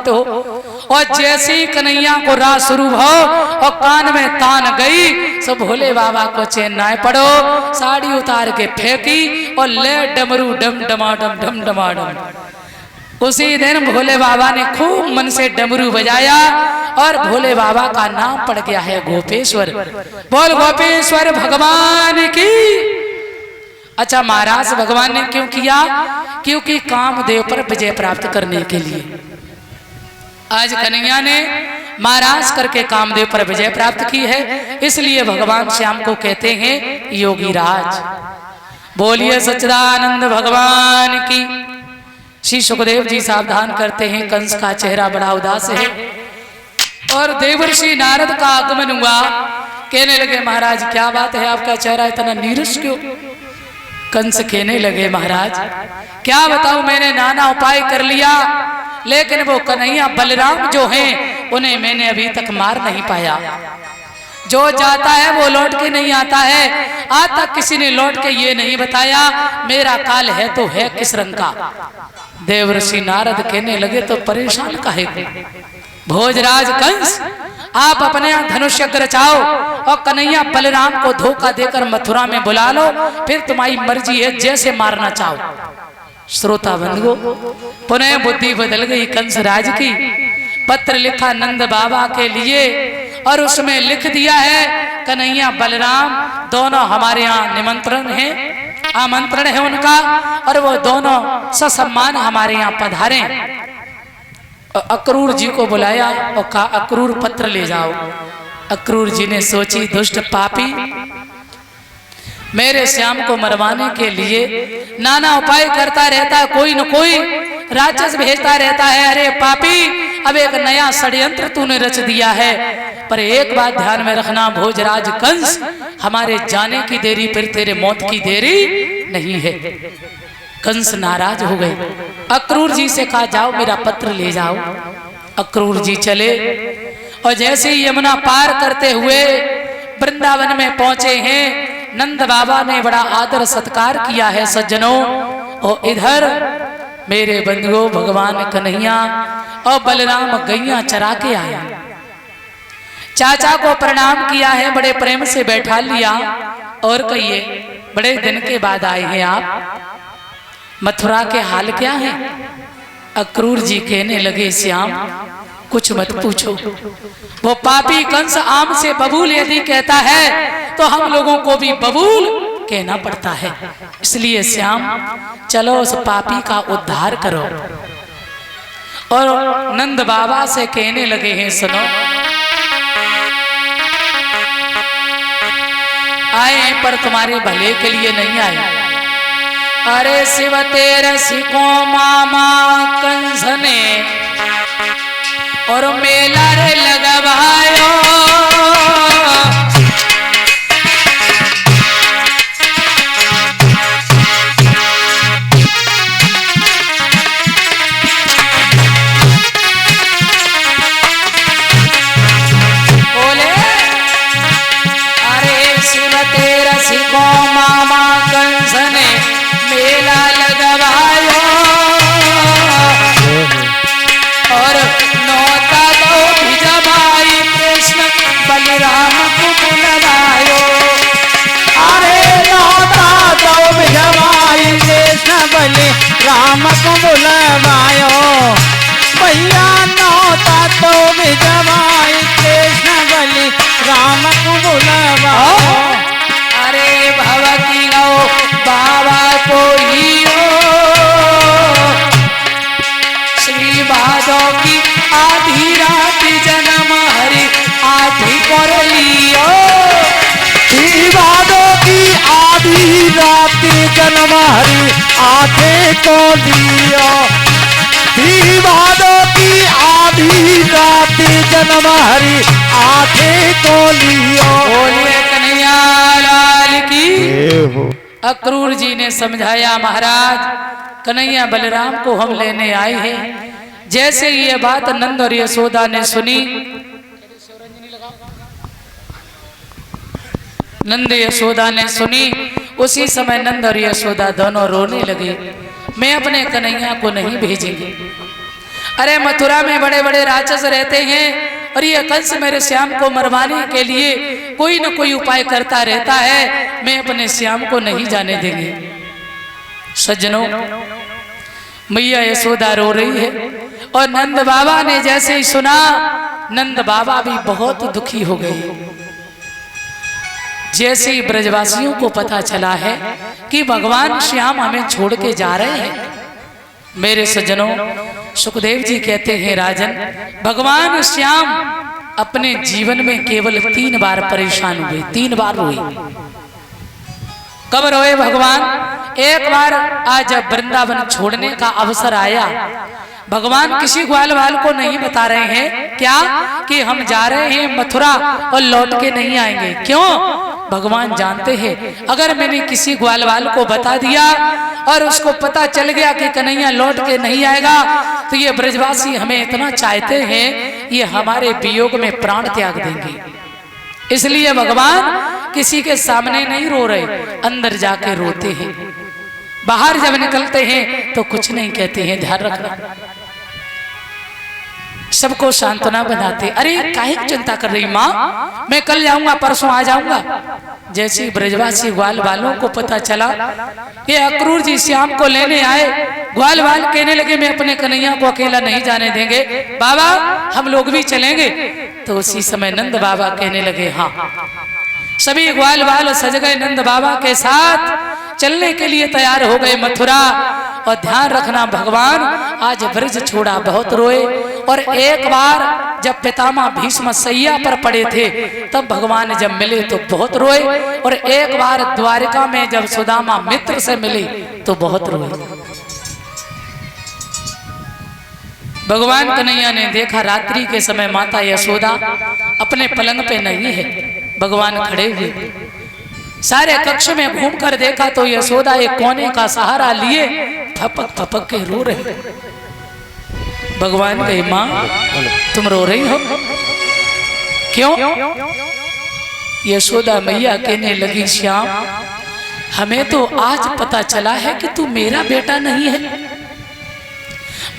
मत हो। और जैसे ही कन्हैया को रास शुरू हो और कान में तान गई, सो भोले बाबा को चैन ना पड़ो, साड़ी उतार के फेंकी और ले डमरू डम डमाडम डम डमाडम। उसी दिन भोले बाबा ने खूब मन से डमरू बजाया और भोले बाबा का नाम पड़ गया है गोपेश्वर। बोल गोपेश्वर भगवान की। अच्छा, महाराज भगवान ने क्यों किया? क्योंकि कामदेव पर विजय प्राप्त करने के लिए। आज कन्हैया ने महाराज करके कामदेव पर विजय प्राप्त की है, इसलिए भगवान श्याम को कहते हैं योगी राज। बोलिए सच्चिदानंद भगवान की। श्री सुखदेव जी सावधान करते हैं, कंस का चेहरा बड़ा उदास है और देवर्षि नारद का आगमन हुआ। कहने लगे महाराज क्या बात है, आपका चेहरा इतना नीरस क्यों? कंस कहने लगे महाराज क्या बताऊं, मैंने नाना उपाय कर लिया, लेकिन वो कन्हैया बलराम जो हैं उन्हें मैंने अभी तक मार नहीं पाया। जो जाता है वो लौट के नहीं आता है, आज तक किसी ने लौट के ये नहीं बताया मेरा काल है तो है किस रंग का। देवर्षि नारद कहने लगे तो परेशान काहे को? भोजराज कंस, आप अपने यहाँ धनुष्य रचाओ और कन्हैया बलराम को धोखा देकर मथुरा में बुला लो, फिर तुम्हारी मर्जी है जैसे मारना चाहो। श्रोता बंधुओं, पुनः बुद्धि बदल गई कंस राज की। पत्र लिखा नंद बाबा के लिए और उसमें लिख दिया है कन्हैया बलराम दोनों हमारे यहाँ निमंत्रण है, आमंत्रण है उनका, और वो दोनों ससम्मान हमारे यहाँ पधारे। अक्रूर जी को बुलाया और कहा अक्रूर पत्र ले जाओ। अक्रूर जी ने सोची दुष्ट पापी मेरे श्याम को मरवाने के लिए नाना उपाय करता रहता है, कोई न कोई राक्षस भेजता रहता है। अरे पापी, अब एक नया षड्यंत्र तूने रच दिया है, पर एक बात ध्यान में रखना भोजराज कंस, हमारे जाने की देरी फिर तेरे मौत की देरी नहीं है। कंस नाराज हो गए। अक्रूर जी से कहा जाओ मेरा पत्र ले जाओ। अक्रूर जी चले और जैसे ही यमुना पार करते हुए वृंदावन में पहुंचे हैं, नंद बाबा ने बड़ा आदर सत्कार किया है सज्जनों। और इधर मेरे बंधुओं भगवान कन्हैया और बलराम गैया चरा के आया, चाचा को प्रणाम किया है, बड़े प्रेम से बैठा लिया और कहिए बड़े दिन के बाद आए हैं आप, मथुरा के हाल क्या है? अक्रूर जी कहने लगे श्याम कुछ मत पूछो, वो पापी कंस आम से बबूल यदि कहता है तो हम लोगों को भी बबूल कहना पड़ता है, इसलिए श्याम चलो उस पापी का उद्धार करो। और नंद बाबा से कहने लगे हैं सुनो, आए पर तुम्हारे भले के लिए नहीं आए। अरे शिव तेरे सिको मामा कंस ने और मेला रे लगवायो, बोले अरे शिव तेरे सिको मामा कंस ने मेला लगवायो और नौता दो भिजवाई कृष्ण बलराम को बुलवायो। अरे नौता दो भिजवाई कृष्ण बलराम को बुलवायो, भैया नौता दो भिजवाई कृष्ण बलराम को बुलवायो। अरे भगवती नो बाबा को ही श्री भादो की आधी रात जन्म हरि आधी कर लियो, श्री भादो की आधी रात जन्म हरि आधे को लियो, श्री भादो की आधी रात जन्म हरि आधे को लियो। बोलिए कन्हैया लाल की। अक्रूर जी ने समझाया महाराज कन्हैया बलराम को हम लेने आए हैं। जैसे ये बात नंद और यशोदा ने सुनी, नंद यशोदा ने सुनी, उसी समय नंद और यशोदा दोनों रोने लगे, मैं अपने कन्हैया को नहीं भेजेंगे। अरे मथुरा में बड़े बड़े राक्षस रहते हैं और ये कंस मेरे श्याम को मरवाने के लिए कोई न कोई उपाय करता रहता है, मैं अपने श्याम को नहीं जाने देंगे। सज्जनों, मैया यशोदा रो रही है और नंद बाबा ने जैसे ही सुना, नंद बाबा भी बहुत दुखी हो गए। जैसे ही ब्रजवासियों को पता चला है कि भगवान श्याम हमें छोड़ के जा रहे हैं, मेरे सज्जनों, सुखदेव जी कहते हैं राजन, भगवान श्याम अपने जीवन में केवल 3 बार परेशान हुए, 3 बार रोए। कब रोए भगवान? एक बार आज जब वृंदावन छोड़ने का अवसर आया, भगवान किसी ग्वाल वाल को नहीं बता रहे हैं क्या कि हम जा रहे हैं मथुरा और लौट के नहीं आएंगे। क्यों? भगवान जानते हैं अगर मैंने किसी ग्वाल वाल को बता दिया और उसको पता चल गया कि कन्हैया लौट के नहीं आएगा, तो ये ब्रजवासी हमें इतना चाहते हैं, ये हमारे वियोग में प्राण त्याग देंगे। इसलिए भगवान किसी के सामने नहीं रो रहे, अंदर जाके रोते हैं। बाहर जब निकलते हैं तो कुछ नहीं कहते हैं, ध्यान रखना। सबको सांत्वना बनाते, अरे काहे की चिंता कर रही माँ, मैं कल जाऊंगा, परसों आ जाऊंगा। जैसे ही ब्रजवासी ग्वाल वालों को पता चला कि अक्रूर जी श्याम को लेने आए, ग्वाल वाल कहने लगे मैं अपने कन्हैया को अकेला नहीं जाने देंगे, बाबा हम लोग भी चलेंगे। तो उसी समय नंद बाबा कहने लगे हाँ। सभी ग्वाल वाल सज गए, नंद बाबा के साथ चलने के लिए तैयार हो गए मथुरा। और ध्यान रखना, भगवान आज ब्रज छोड़ा बहुत रोए। और एक बार जब पितामह भीष्म सैया पर पड़े थे, तब भगवान जब मिले तो बहुत रोए। और एक बार द्वारिका में जब सुदामा मित्र से मिले तो बहुत रोए। भगवान कन्हैया ने देखा रात्रि के समय माता यशोदा अपने पलंग पे नहीं है, भगवान खड़े हुए। सारे कक्ष में घूमकर देखा तो यशोदा एक कोने का सहारा लिए फपक फपक के रो रहे। भगवान कहे माँ तुम रो रही हो क्यों? यशोदा मैया कहने लगी श्याम हमें तो आज पता चला है कि तू मेरा बेटा नहीं है।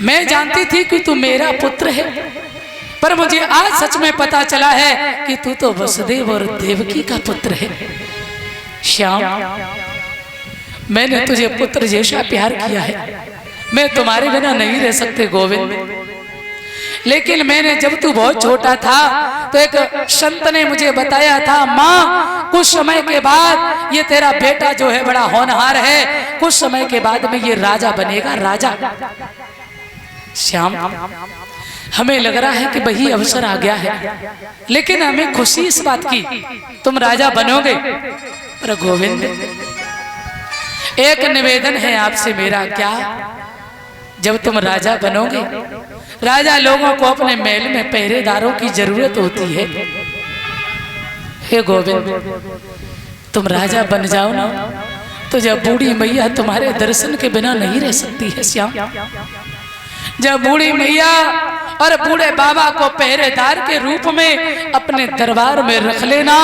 मैं जानती थी कि तू मेरा पुत्र है, पर मुझे आज सच में पता चला है कि तू तो वसुदेव और देवकी का पुत्र है। श्याम मैंने तुझे पुत्र जैसा प्यार किया है, मैं तुम्हारे बिना नहीं रह सकते गोविंद। लेकिन मैंने जब तू बहुत छोटा था तो एक संत ने मुझे बताया था माँ कुछ समय के बाद ये तेरा बेटा जो है बड़ा होनहार है, कुछ समय के बाद में ये राजा बनेगा, राजा। श्याम हमें लग रहा है कि वही अवसर आ गया है, लेकिन हमें खुशी इस बात की तुम राजा बनोगे। पर गोविंद एक निवेदन है आपसे मेरा, क्या जब तुम राजा बनोगे, राजा लोगों को अपने महल में पहरेदारों की जरूरत होती है। हे गोविंद तुम राजा बन जाओ ना, तो जब बूढ़ी मैया तुम्हारे दर्शन के बिना नहीं रह सकती है श्याम। जब बूढ़ी मैया और बूढ़े बाबा को पहरेदार के रूप में अपने दरबार में रख लेना,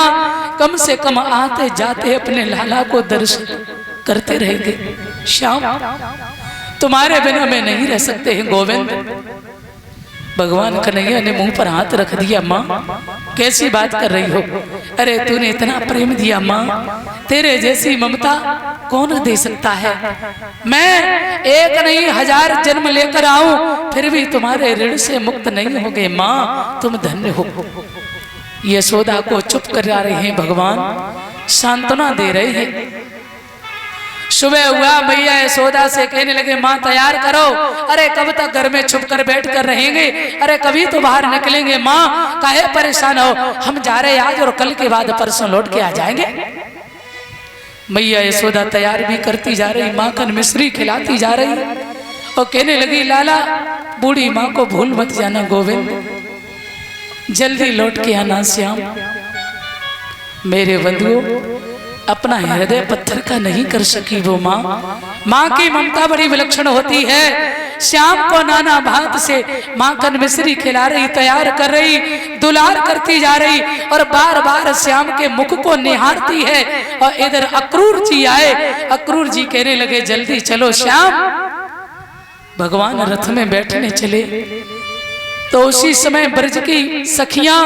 कम से कम आते जाते अपने लाला को दर्शन करते रहेंगे। श्याम तुम्हारे बिना मैं नहीं रह सकते हैं गोविंद। भगवान कन्हैया ने मुंह पर हाथ रख दिया, माँ कैसी बात कर रही हो? अरे तूने इतना प्रेम दिया माँ, तेरे जैसी ममता कौन दे सकता है? मैं एक नहीं 1000 जन्म लेकर आऊं फिर भी तुम्हारे ऋण से मुक्त नहीं होगे माँ, तुम धन्य हो। यशोदा को चुप करा रहे हैं भगवान, सांत्वना दे रहे हैं। सुबह हुआ, मैया यशोदा से कहने लगे माँ तैयार करो। अरे कब तक घर में छुप कर बैठ कर रहेंगे? अरे कभी तो बाहर निकलेंगे माँ, काहे परेशान हो? हम जा रहे आज और कल के बाद परसों लौट के आ जाएंगे। मैया यशोदा तैयार भी करती जा रही, माखन मिश्री खिलाती जा रही और कहने लगी लाला बूढ़ी माँ को भूल मत जाना गोविंद, जल्दी लौट के आना श्याम। मेरे बंधुओं अपना हृदय पत्थर का नहीं कर सकी वो माँ। माँ की ममता बड़ी विलक्षण होती है। श्याम को नाना भांत से माखन मिश्री खिला रही, तैयार कर रही, दुलार करती जा रही और बार बार श्याम के मुख को निहारती है। और इधर अक्रूर जी आए, अक्रूर जी कहने लगे जल्दी चलो श्याम, भगवान रथ में बैठने चले तो उसी समय ब्रज की सखियां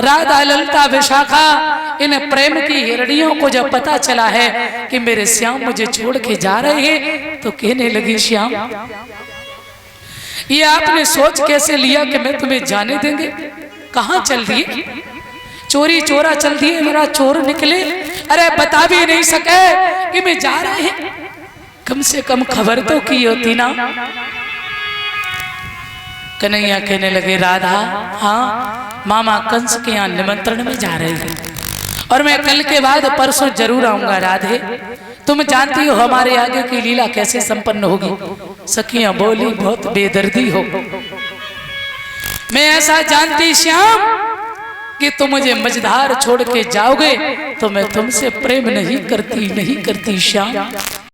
राधा, ललता, विशाखा, इन प्रेम की हिरणियों को जब पता चला है कि मेरे श्याम मुझे छोड़ के जा रहे हैं, तो कहने लगी श्याम, ये आपने सोच कैसे लिया कि मैं तुम्हें जाने देंगे? कहाँ चल दिए? चोरी चोरा चल दिए, मेरा चोर निकले। अरे बता भी नहीं सके कि मैं जा रहे हैं, कम से कम खबर तो की होती ना। कन्हैया कहने लगे, राधा हाँ, मामा कंस के यहाँ निमंत्रण में जा रहे हैं और मैं कल के बाद परसों जरूर आऊंगा। राधे, तुम जानती हो हमारे आगे की लीला कैसे संपन्न होगी। सखियां बोली, बहुत बेदर्दी हो। मैं ऐसा जानती श्याम कि तुम मुझे मझधार छोड़ के जाओगे तो मैं तुमसे प्रेम नहीं करती श्याम।